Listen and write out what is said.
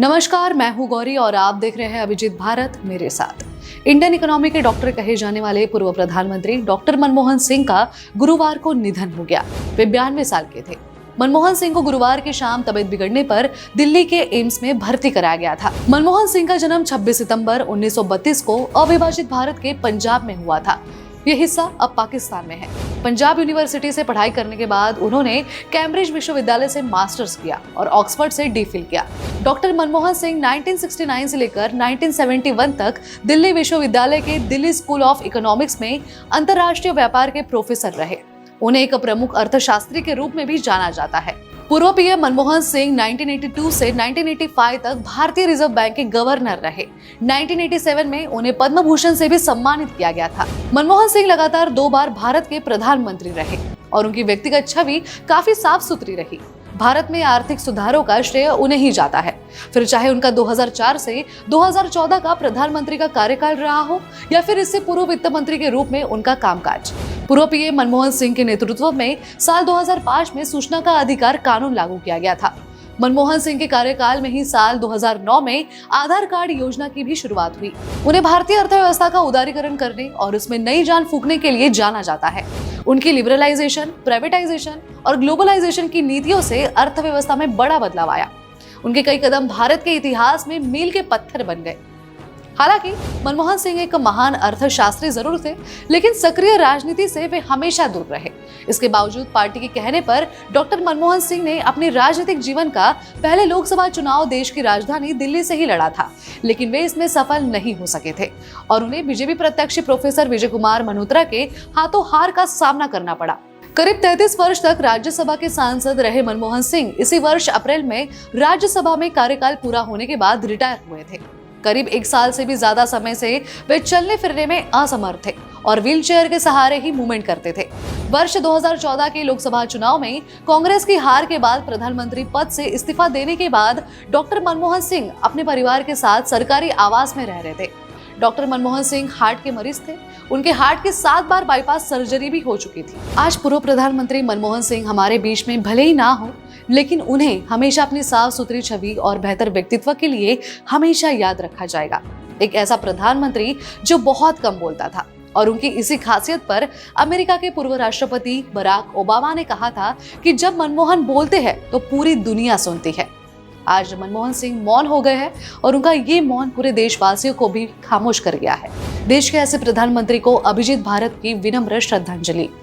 नमस्कार, मैं हूं गौरी और आप देख रहे हैं अभिजीत भारत मेरे साथ। इंडियन इकोनॉमी के डॉक्टर कहे जाने वाले पूर्व प्रधानमंत्री डॉक्टर मनमोहन सिंह का गुरुवार को निधन हो गया। वे 92 साल के थे। मनमोहन सिंह को गुरुवार की शाम तबीयत बिगड़ने पर दिल्ली के एम्स में भर्ती कराया गया था। मनमोहन सिंह का जन्म 26 सितंबर 1932 को अविभाजित भारत के पंजाब में हुआ था। ये हिस्सा अब पाकिस्तान में है। पंजाब यूनिवर्सिटी से पढ़ाई करने के बाद उन्होंने कैम्ब्रिज विश्वविद्यालय से मास्टर्स किया और ऑक्सफोर्ड से डी.फिल किया। डॉक्टर मनमोहन सिंह 1969 से लेकर 1971 तक दिल्ली विश्वविद्यालय के दिल्ली स्कूल ऑफ इकोनॉमिक्स में अंतर्राष्ट्रीय व्यापार के प्रोफेसर रहे। उन्हें एक प्रमुख अर्थशास्त्री के रूप में भी जाना जाता है। पूर्व पीएम मनमोहन सिंह 1982 से 1985 तक भारतीय रिजर्व बैंक के गवर्नर रहे। 1987 में उन्हें पद्म भूषण से भी सम्मानित किया गया था। मनमोहन सिंह लगातार 2 बार भारत के प्रधानमंत्री रहे और उनकी व्यक्तिगत छवि काफी साफ सुथरी रही। भारत में आर्थिक सुधारों का श्रेय उन्हें ही जाता है। फिर चाहे उनका 2004 से 2014 का प्रधानमंत्री का कार्यकाल रहा हो या फिर इससे पूर्व वित्त मंत्री के रूप में उनका कामकाज। पूर्व पीएम मनमोहन सिंह के नेतृत्व में साल 2005 में सूचना का अधिकार कानून लागू किया गया था। मनमोहन सिंह के कार्यकाल में ही साल 2009 में आधार कार्ड योजना की भी शुरुआत हुई। उन्हें भारतीय अर्थव्यवस्था का उदारीकरण करने और उसमें नई जान फूंकने के लिए जाना जाता है। उनकी लिबरलाइजेशन, प्राइवेटाइजेशन और ग्लोबलाइजेशन की नीतियों से अर्थव्यवस्था में बड़ा बदलाव आया। उनके कई कदम भारत के इतिहास में मील के पत्थर बन गए। हालांकि मनमोहन सिंह एक महान अर्थशास्त्री जरूर थे, लेकिन सक्रिय राजनीति से वे हमेशा दूर रहे। इसके बावजूद पार्टी के कहने पर डॉक्टर मनमोहन सिंह ने अपने राजनीतिक जीवन का पहले लोकसभा चुनाव देश की राजधानी दिल्ली से ही लड़ा था, लेकिन वे इसमें सफल नहीं हो सके थे और उन्हें बीजेपी प्रत्याशी प्रोफेसर विजय कुमार मल्होत्रा के हाथों हार का सामना करना पड़ा। करीब 33 वर्ष तक राज्यसभा के सांसद रहे मनमोहन सिंह इसी वर्ष अप्रैल में राज्यसभा में कार्यकाल पूरा होने के बाद रिटायर हुए थे। करीब 1 साल से भी ज्यादा समय से वे चलने फिरने में असमर्थ थे और व्हीलचेयर के सहारे ही मूवमेंट करते थे। वर्ष 2014 के लोकसभा चुनाव में कांग्रेस की हार के बाद प्रधानमंत्री पद से इस्तीफा देने के बाद डॉक्टर मनमोहन सिंह अपने परिवार के साथ सरकारी आवास में रह रहे थे। डॉक्टर मनमोहन सिंह हार्ट के मरीज थे। उनके हार्ट की 7 बार बाईपास सर्जरी भी हो चुकी थी। आज पूर्व प्रधानमंत्री मनमोहन सिंह हमारे बीच में भले ही ना हो, लेकिन उन्हें हमेशा अपनी साफ सुथरी छवि और बेहतर व्यक्तित्व के लिए हमेशा याद रखा जाएगा। एक ऐसा प्रधानमंत्री जो बहुत कम बोलता था और उनकी इसी खासियत पर अमेरिका के पूर्व राष्ट्रपति बराक ओबामा ने कहा था कि जब मनमोहन बोलते हैं तो पूरी दुनिया सुनती है। आज मनमोहन सिंह मौन हो गए हैं और उनका ये मौन पूरे देशवासियों को भी खामोश कर गया है। देश के ऐसे प्रधानमंत्री को अभिजीत भारत की विनम्र श्रद्धांजलि।